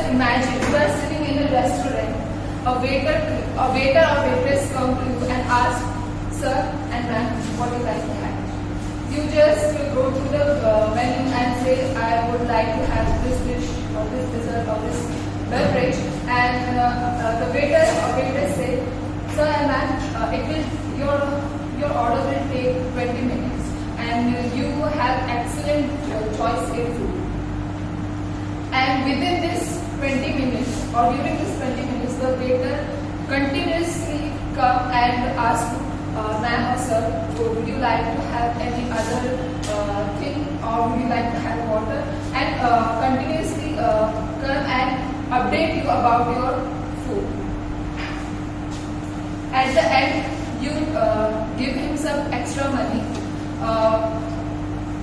imagine you are sitting in a restaurant, a waiter or waitress come to you and ask, sir and ma'am, what do you like to have? You just go to the menu and say, I would like to have this dish or this dessert or this beverage, and the waiter or waitress say, sir and ma'am, your order will take 20 minutes and you have excellent choice in food. And within this 20 minutes or during this 20 minutes, the waiter continuously come and ask, ma'am or sir, would you like to have any other thing, or would you like to have water, and continuously come and update you about your food. At the end, you give him some extra money.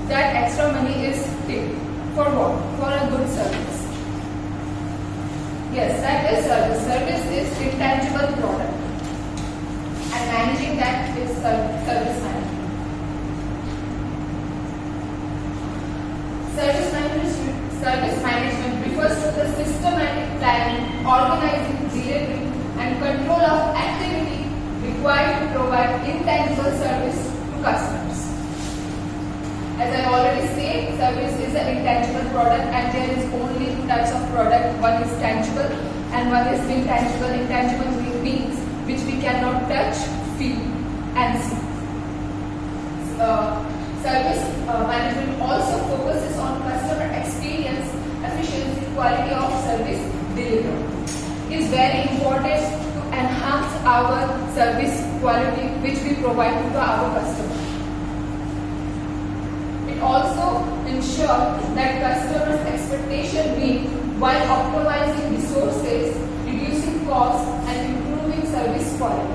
That extra money is paid for what? For a good service. Yes, that is service. Service is intangible product, and managing that is service management. Service management refers to the systematic planning, organizing, delivery, and control of activity required to provide intangible service to customers. As I already said, service is an intangible product, and there is only two types of product. One is tangible and one is intangible. Intangible means which we cannot touch, feel and see. Service management also focuses on customer experience, efficiency, quality of service delivered. It is very important to enhance our service quality which we provide to our customers. It also ensures that customers' expectation meet while optimizing resources, reducing costs, and improving service quality.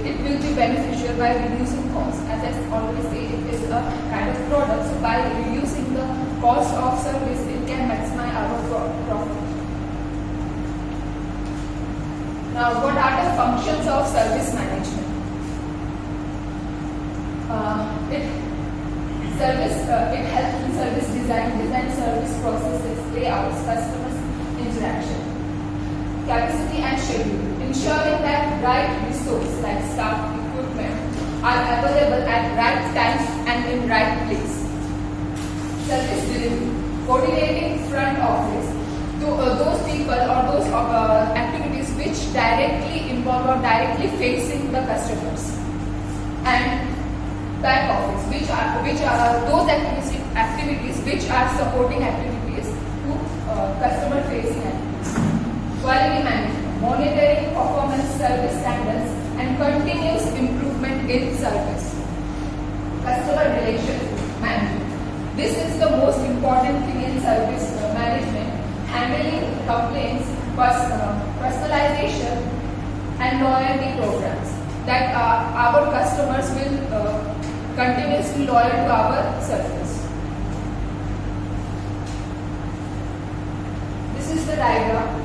It will be beneficial by reducing costs. As I already said, it is a kind of product. So by reducing the cost of service, it can maximize our profit. Now, what are the functions of service management? It helps in service design service processes, layouts, customers interaction, capacity and schedule, ensuring that right resource like staff, equipment are available at right time and in right place. Service delivery, coordinating front office to those people or those activities which directly involve or directly facing the customers, and back office, which are those activities which are supporting activities to customer facing activities. Quality management, monitoring performance, service standards, and continuous improvement in service. Customer relation management. This is the most important thing in service management. Handling complaints, personalization, and loyalty programs. That our customers will continuously loyal to our service. This is the diagram.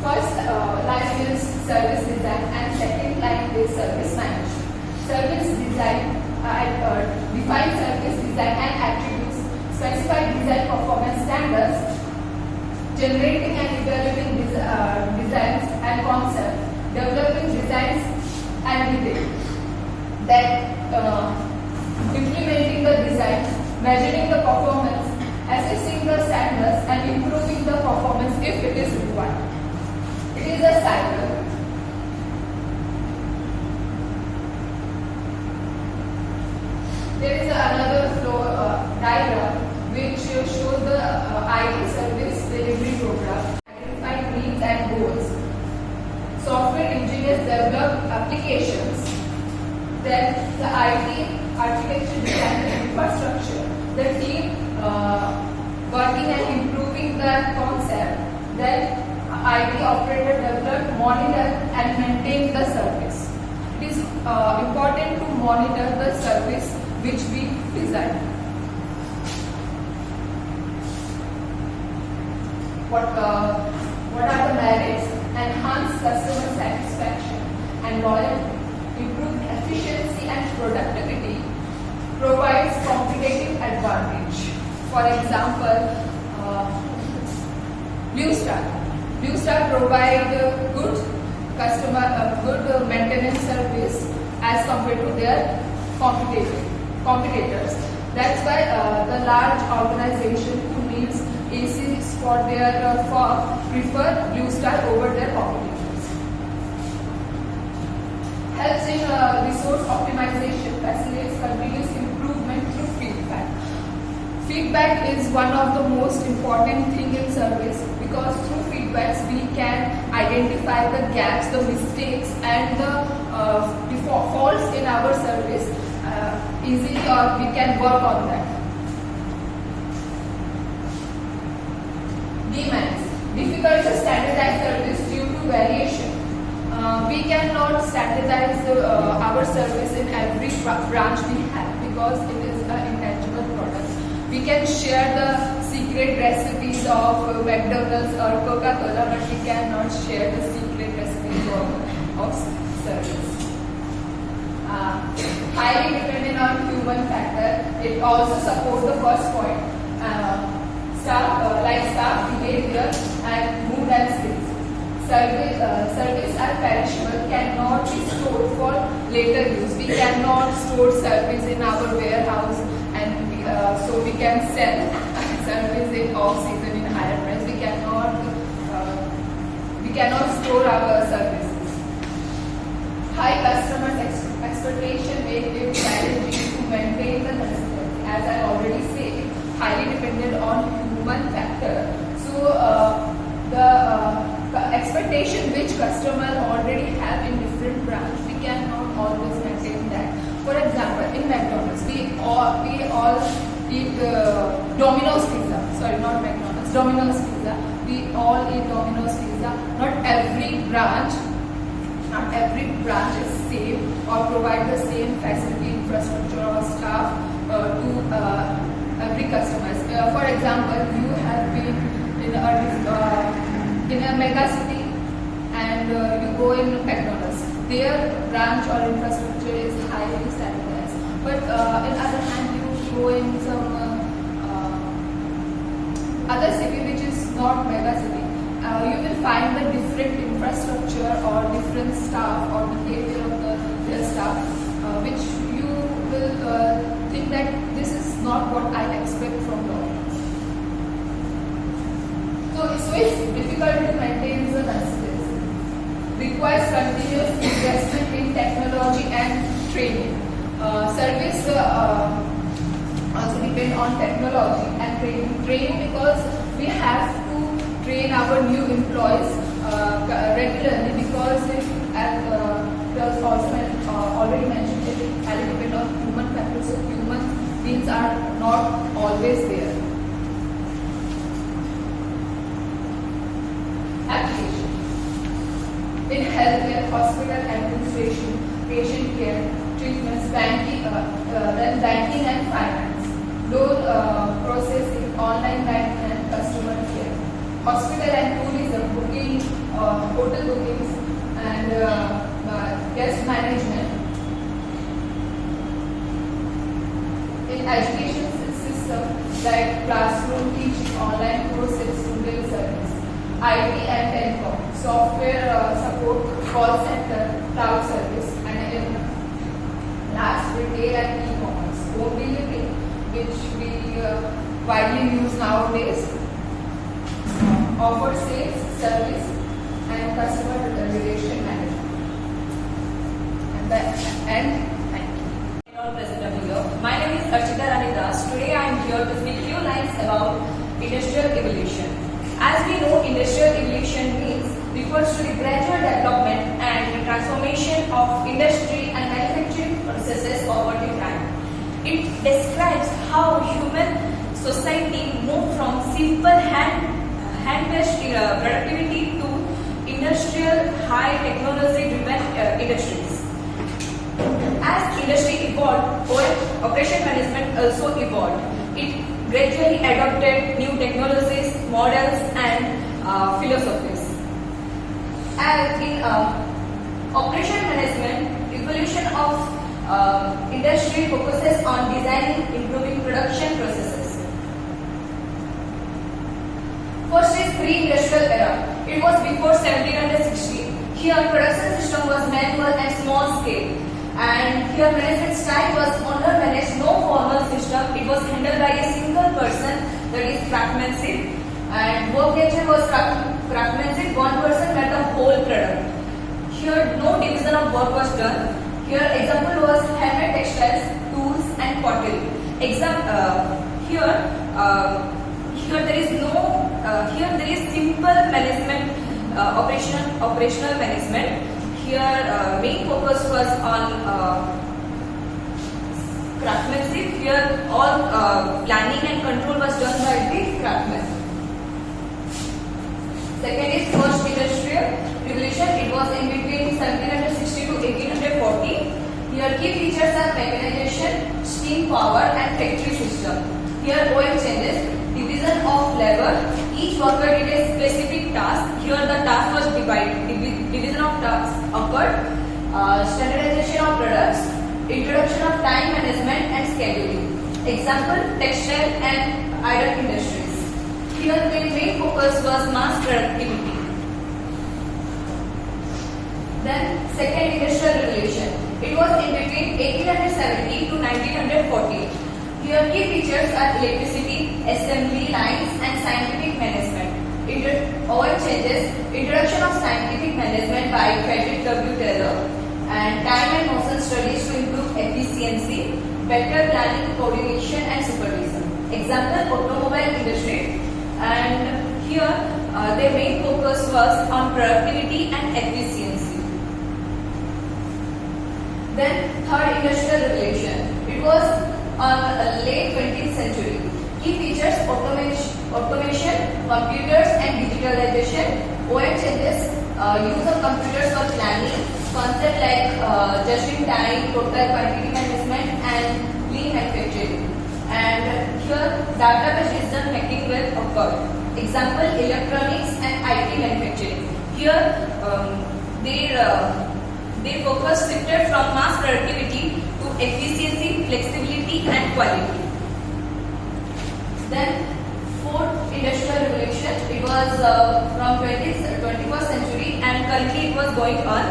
First line is service design and second line is service management. Service design define service design and attributes, specify design performance standards, generating and evaluating designs and concepts, developing designs and detail, then implementing the design, measuring the performance, assessing the standards and improving the performance if it is required. It is a cycle. There is another flow diagram which shows the IT service delivery program, identify needs and goals. Software engineers develop applications. Then the IT architecture, design and infrastructure. The team working and improving the concept. Then IT operator develop, monitor and maintain the service. It is important to monitor the service which we design. What are the merits? Enhance customer satisfaction and loyalty, improve efficiency and productivity, provides competitive advantage. For example, Blue Star. Blue Star provide good good maintenance service as compared to their competitors. That's why the large organization who needs ACs for their firm prefer Blue Star over their competitors. Helps in resource optimization, facilitates continuous improvement through feedback. Feedback is one of the most important thing in service, because through feedbacks we can identify the gaps, the mistakes and the faults in our service easily, or we can work on that. Demands. Difficult to standardize service due to variation. We cannot standardize our service in every branch we have, because it is an intangible product. We can share the secret recipes of McDonald's or Coca-Cola, but we cannot share the secret recipes of service. Highly dependent on human factor. It also supports the first point, staff behavior and mood and skills. Service are perishable, cannot be stored for later use. We cannot store service in our warehouse, and so we can sell service in off season in higher price. We cannot store our services. High customer expectation make it challenging to maintain the consistency. As I already said, highly dependent on human factor. So the expectation which customer already have in different branch, we cannot always maintain that. For example, in McDonald's, we all eat Domino's pizza. Sorry, not McDonald's. Domino's pizza. We all eat Domino's pizza. Not every branch is same or provide the same facility, infrastructure or staff to every customers. For example, you have been in a mega city and you go in McDonald's. Their branch or infrastructure is highly standardized. But in other hand, you go in some other city which is not mega city. You will find the different infrastructure or different staff or behavior of their staff, which you will think that this is not what I expect from the audience. So it's difficult to maintain the consistency. Requires continuous investment in technology and training. Service also depend on technology and training. Training because we have to train our new employees regularly, because as was also already mentioned, it highly depend on human factors. So human beings are not always there. Application. In healthcare, hospital administration, patient care, treatments, banking and finance, loan processing, online banking and customer care, hospital and tourism, booking, hotel bookings and guest management. In education system like classroom teaching, online courses, student service, IT and telecom, software support, call center, cloud service, and in last, retail and e-commerce, home delivery, which we widely use nowadays, offer sales, service, and customer relation management. And thank you. Presenter here. My name is Archita Ranidas. Today I am here to speak few lines about industrial evolution. As we know, industrial evolution refers to the gradual development and transformation of industry and manufacturing processes over the time. It describes how human society moved from simple hand-based productivity to industrial, high technology-driven industries. As industry evolved, operation management also evolved. It gradually adopted new technologies, models, and philosophies. As in operation management, evolution of industry focuses on designing, improving production processes. First is pre-industrial era. It was before 1760. Here production system was manual and small scale. And here management style was owner managed, no formal system. It was handled by a single person, that is craftsmanship. And work nature was craftsmanship, one person had the whole product. Here no division of work was done. Here example was handmade textiles, tools and pottery. Here there is simple management, operational management. Here main focus was on craftsmanship. Here all planning and control was done by the craftsmen. Second is first industrial revolution. It was in between 1760 to 1840. Here key features are mechanization, steam power and factory system. Here OM changes, division of labor. Each worker did a specific task. Here the task was divided. Division of tasks occurred. Standardization of products. Introduction of time management and scheduling. Example: textile and iron industries. Here the main focus was mass productivity. Then second industrial revolution. It was in between 1870 to 1940. Here key features are electricity, assembly lines and scientific management. OM changes, introduction of scientific management by Frederick W. Taylor, and time and motion studies to improve efficiency, better planning, coordination and supervision. Example: automobile industry. And here their main focus was on productivity and efficiency. Then third industrial revolution. It was on late 20th century. Key features: automation, computers and digitalization. OM changes, use of computers for planning, concept like just-in-time, total quantity management and lean manufacturing. And here database decision making will occur. Example: electronics and IT manufacturing. Here they focus shifted from mass productivity to efficiency, flexibility and quality. Then fourth industrial revolution. It was from 21st century and currently it was going on.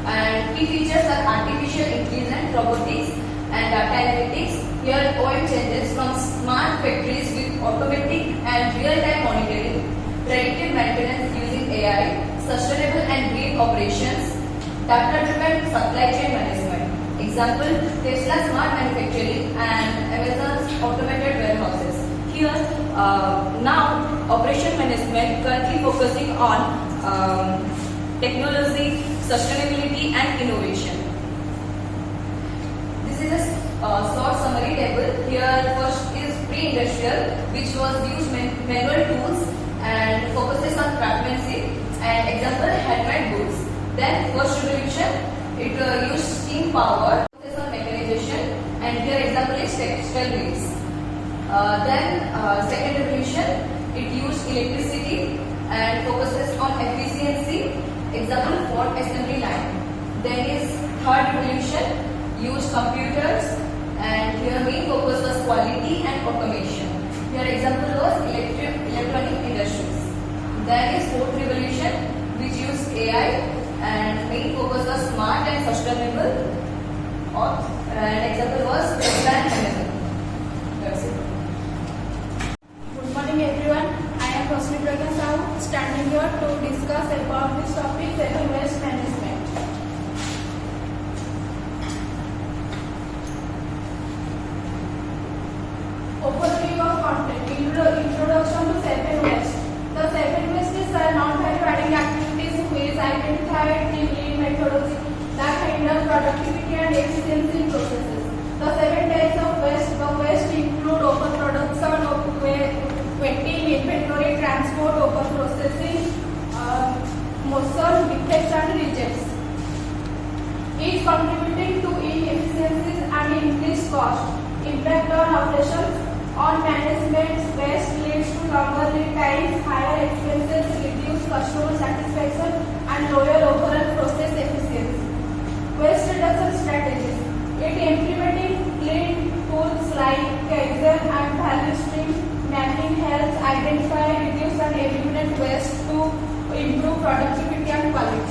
And key features are artificial intelligence, robotics and data analytics. Here OM changes from smart factories with automatic and real-time monitoring, predictive maintenance using AI, sustainable and green operations, data-driven supply chain management. Example: Tesla smart manufacturing and Amazon's automated warehouses. Here now operation management currently focusing on technology, sustainability and innovation. This is a short summary table. Here first is pre-industrial, which was used manual tools and focuses on craftsmanship, and example: handmade goods. Then first revolution, it used steam power, focuses on mechanization, and here example is textile mills. Then second revolution, it used electricity and focuses on efficiency, example Ford assembly line. Then is third revolution, used computers and here main focus was quality and automation. Here example was electronic industries. Then is fourth revolution, which used AI and main focus was smart and sustainable. And example was Tesla and Amazon. That's it. Good morning everyone. I am Rosmi Prakash, standing here to discuss about this topic, seven waste management. Overview of content. Introduction to seven waste. The seven wastes are non-value adding activities which identified in lean methodology that hinder productivity and efficiency in processes. The seven types of waste. The waste include overproduction, wetting, inventory, transport, overprocessing, motion, defects and rejects. Each contributing to inefficiencies and increased cost. Impact on operations. On management, waste leads to longer lead times, higher expenses, reduced customer satisfaction and lower overall process efficiency. Waste reduction strategies. It implementing lean tools like Kaizen and value stream mapping helps identify, reduce and eliminate waste to improve productivity and quality.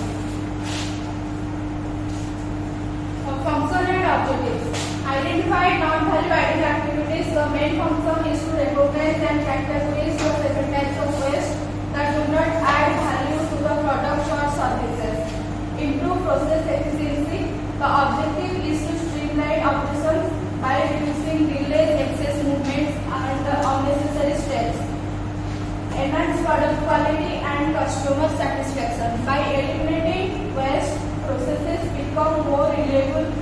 Function and objectives. Identify non-value adding activities. The main function is to recognize and categorize the 7 types of waste that do not add value to the products or services. Improve process efficiency. The objective is to streamline operations by reducing delays, excess movements, and unnecessary steps. Enhance product quality and customer satisfaction. By eliminating waste, processes become more reliable,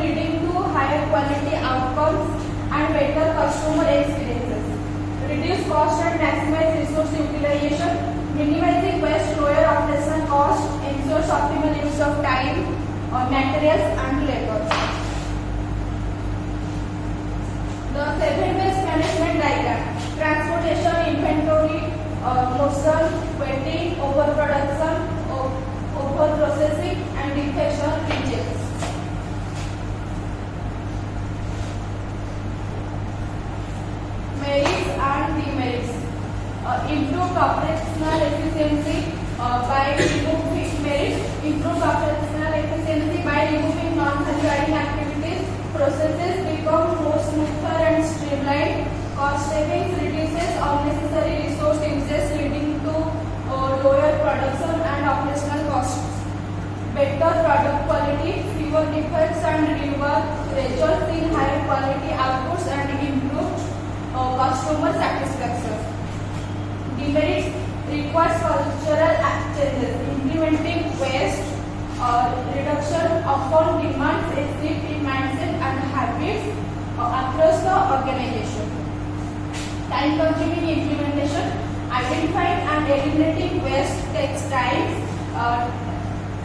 leading to higher quality outcomes and better customer experiences. Reduce cost and maximize resource utilization. Minimizing waste, lower operational cost, ensures optimal use of time, materials and labor. The 7 waste management diagram. Transportation, inventory, motion, wetting, overproduction, overprocessing and defection rejects. Merits and demerits. Improved operational efficiency by removing merits. Improved operational efficiency by removing non-value adding activities. Processes become more smoother and streamlined. Cost savings reduces unnecessary resource uses, leading to lower production and operational costs. Better product quality, fewer defects and rework results in higher quality outputs and improved customer satisfaction. Demerits requires cultural changes. Implementing waste reduction often demands a shift in mindset and habits across the organization. Time-consuming implementation. Identifying and eliminating waste takes time.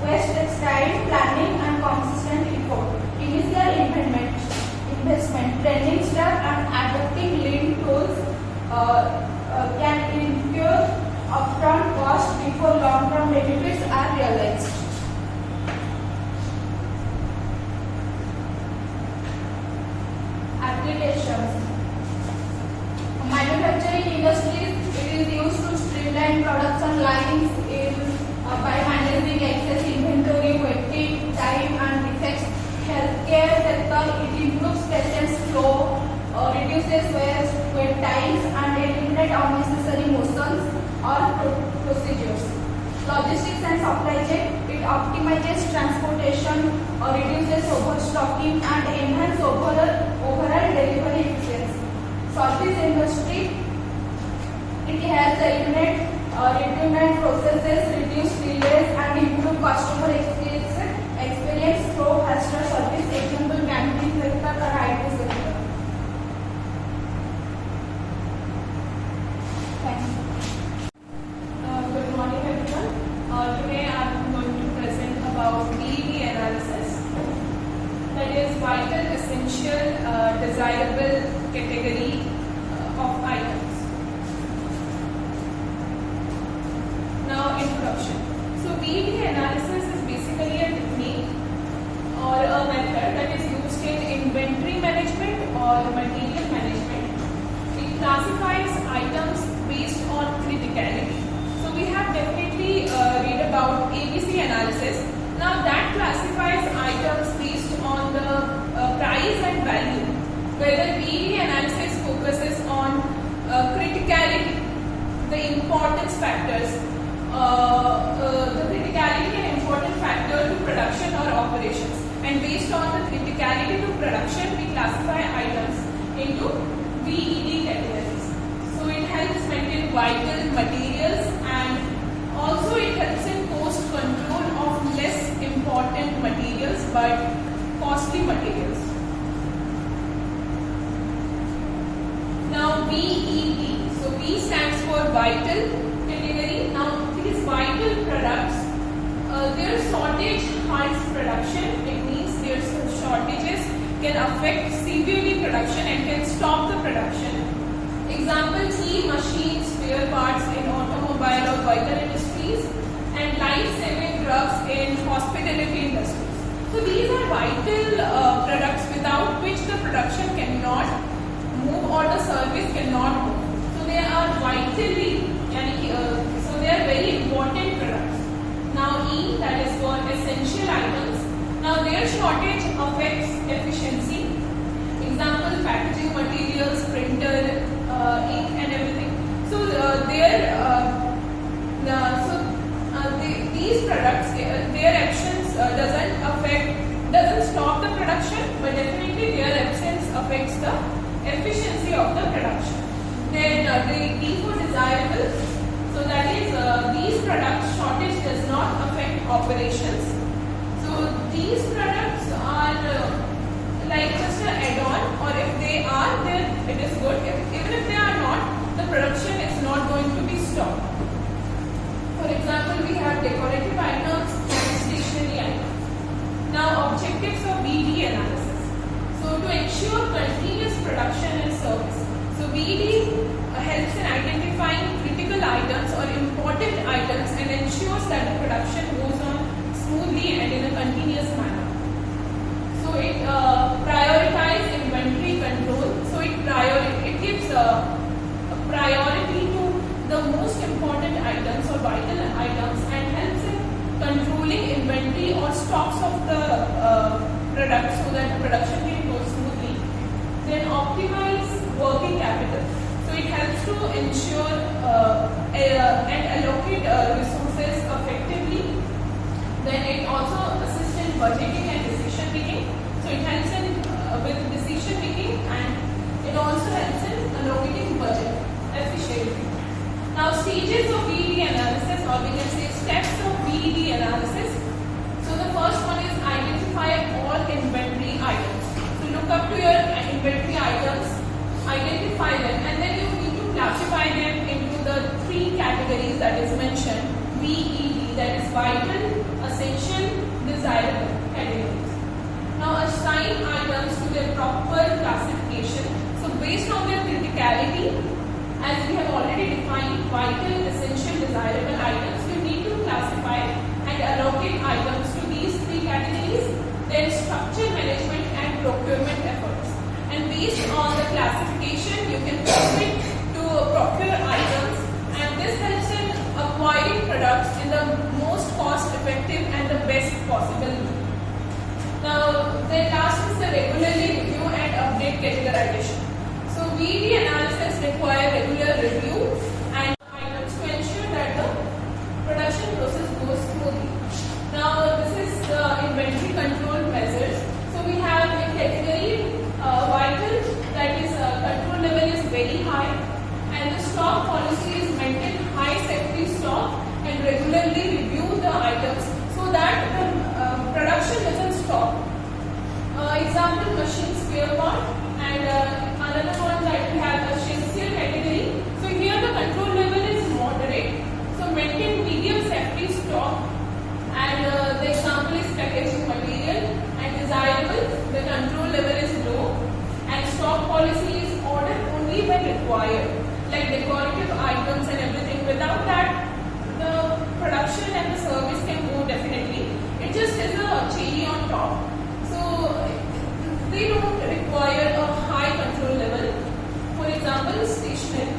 Planning and consistent effort. Initial investment, training staff and adopting lean tools can incur upfront cost before long-term benefits are realized. Applications. Manufacturing industries, it is used to streamline production lines by managing excess inventory, waiting time and defects. Healthcare sector, it improves patients flow, reduces wait times and eliminate unnecessary motions or procedures. Logistics and supply chain, it optimizes transportation, reduces overstocking and enhances overall delivery efficiency. Service industry, it helps eliminate redundant processes, reduce delays and improve customer experience through faster service. Example, banking sector or IT sector. Thank you. Good morning everyone. Today I am going to present about VED analysis, that is vital, essential, desirable category of items. Now introduction. So VED analysis is basically a technique or a method that is used in inventory management or material management. It classifies items based on criticality. So we have definitely read about ABC analysis. Now that classifies items based on the price and value, whether VED analysis focuses on criticality, the importance factors, the criticality and important factor to production or operations, and based on the criticality to production we classify items into VED categories. So it helps maintain vital materials and also it helps in cost control of less important materials but costly materials. Now VED, so V stands for vital category. Now these vital products, their shortage hurts production. It means their shortages can affect severely production and can stop the production. Example, key machines, spare parts in automobile or vehicle industries, and life-saving drugs in hospitality industries. So these are vital products without which the production cannot move or the service cannot move. So they are vitally, so they are very important products. Now E, that is for essential items. Now their shortage affects efficiency. Example, packaging materials, printer, ink and everything. So these products, their actions doesn't stop the production, but definitely their absence affects the efficiency of the production. Then the D for desirable. So that is these products shortage does not affect operations. So these products are like just an add-on, or if they are, then it is good. Even if they are not, the production is not going to be stopped. For example, we have decorative items and stationery items. Now, objectives of BD analysis. So, to ensure continuous production and service. So, BD helps in identifying critical items or important items and ensures that the production goes on smoothly and in a continuous manner. So, it prioritizes inventory control. So, it gives a priority to the most important items or vital items and helps in controlling inventory or stocks of the product so that the production can go smoothly. Then optimize working capital. So it helps to ensure and allocate resources effectively. Then it also assists in budgeting and decision making. So it helps in with decision making, and it also helps in allocating budget efficiently. Now, stages of BD analysis, or we can say steps of BD analysis. So the first one is identify all inventory items. So look up to your inventory items, identify them, and then you need to classify them into the three categories that is mentioned. VED, that is vital, essential, desirable categories. Now assign items to their proper classification. So based on their criticality, as we have already defined vital, essential, desirable items, you need to classify and allocate items to these three categories. Then structure management and procurement efforts. And based on the classification, you can commit to procure items, and this helps in acquiring products in the most cost-effective and the best possible way. Now, then last is the regularly review and update categorization. So, VD analysis require regular review and items to ensure that the production process goes smoothly. Now, this is the inventory control measures. So, we have a category vital, that is control level is very high, and the stock policy is maintain high safety stock and regularly review the items so that the production doesn't stop. Example, machine spare part, and another one that we have essential category. So here the control level is moderate. So maintain medium safety stock, and the example is packaging material. And desirable, the control level is low, and stock policy is ordered only when required, like decorative items and everything. Without that, the production and the service can go definitely. It just is a cherry on top. So they don't require a high control level. For example, stationery.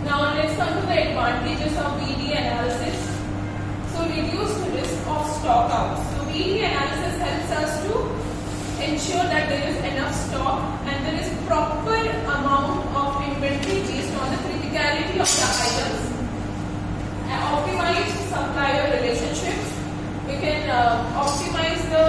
Now let's come to the advantages of VD analysis. So reduce the risk of stock outs. So VD analysis helps us to ensure that there is enough stock and there is proper amount of inventory based on the criticality of the items. And optimize supplier relationships. We can optimize the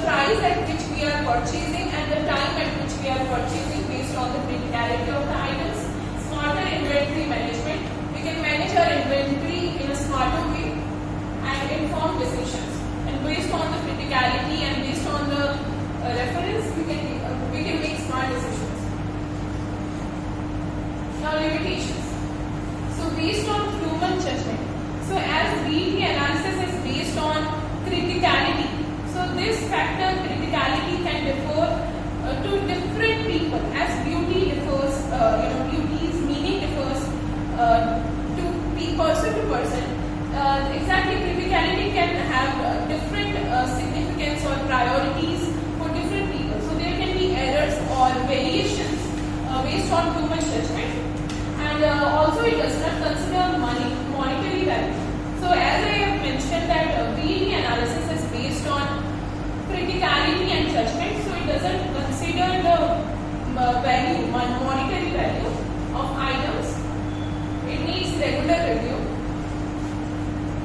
price at which we are purchasing and the time at which we are purchasing based on the criticality of the items. Smarter inventory management. We can manage our inventory in a smarter way and informed decisions. And based on the criticality and based on the reference, we can make smart decisions. Now limitations. So based on human judgment. So as VD analysis is based on criticality. So this factor criticality can differ to different people, as beauty differs, beauty's meaning differs to person to person. Exactly, criticality can have different significance or priorities for different people. So there can be errors or variations based on human judgment, and also it does not consider monetary value. So as I have mentioned that VED analysis is based on criticality and judgment, so it doesn't consider the monetary value of items. It needs regular review.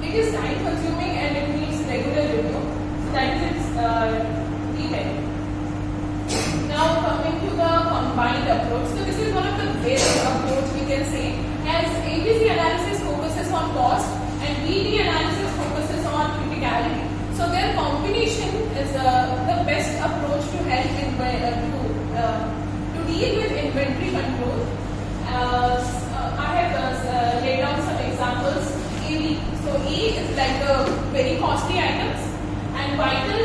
It is time consuming and it needs regular review. So that is its defect. Now coming to the combined approach. So this is one of the best approach we can say, as ABC analysis focuses on cost and VED analysis focuses on criticality. So their combination is the best approach to help to deal with inventory control. I have laid down some examples. AB. So A is like the very costly items, and vital,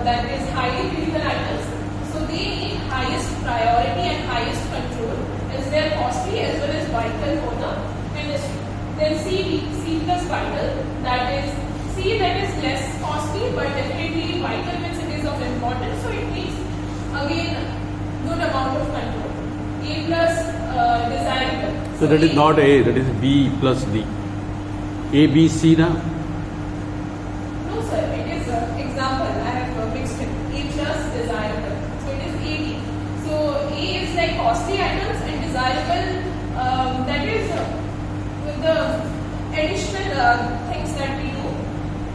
that is highly critical items. So they need highest priority and highest control, as they are costly as well as vital for the industry. Then CD, C plus vital, that is C that is less costly but definitely vital means it is of importance. So it needs again good amount of control. A plus desirable. So that is not A, that is B plus D. A, B, C now? No sir, it is example. I have mixed it. A plus desirable. So it is AB. So A is like costly items and desirable, that is the additional things that we do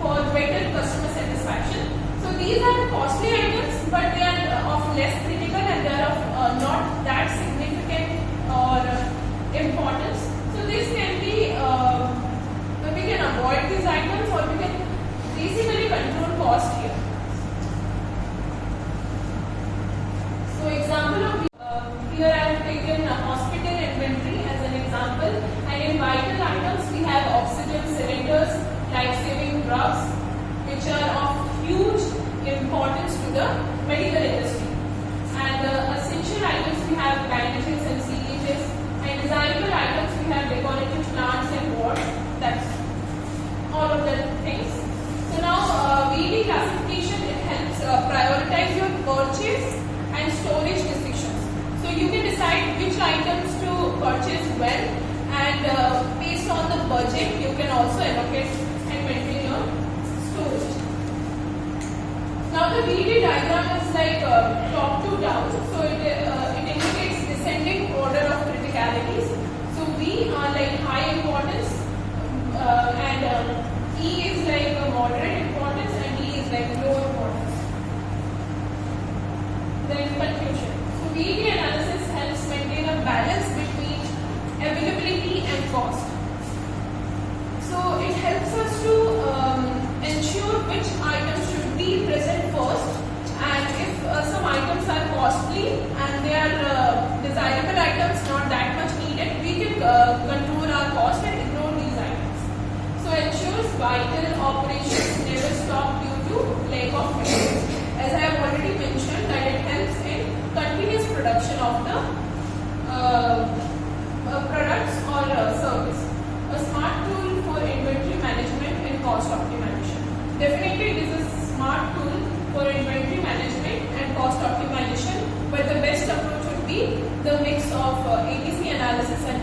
for better customer satisfaction. So these are costly items but they are of less critical and they are of not that significant or importance. So this can be we can avoid these items or we can basically control cost here. So example of here I have taken hospital inventory as an example, and in vital items we have oxygen cylinders, life-saving drugs, which are of huge importance to the medical industry. And essential items we have bandages and syringes, and desirable items we have decorative plants and wards. That's all of the things. So now VED classification, it helps prioritize your purchase and storage decisions. So you can decide which items to purchase when, and based on the budget you can also allocate and maintain your storage. Now the VED diagram is like top to down, so it indicates descending order of criticalities. So V are like high importance, and E is like a moderate importance, and D is like low importance. Then conclusion. So VED analysis helps maintain a balance between availability and cost. So it helps us to ensure which items should be present first, and if some items are costly and they are desirable items, not that much needed, we can control our cost and ignore these items. So ensures vital operations never stop due to lack of materials. As I have already mentioned that it helps in continuous production of the products or service. A smart tool for inventory management and cost optimization. Definitely it is a smart tool for inventory management and cost optimization, but the best approach would be the mix of ABC analysis and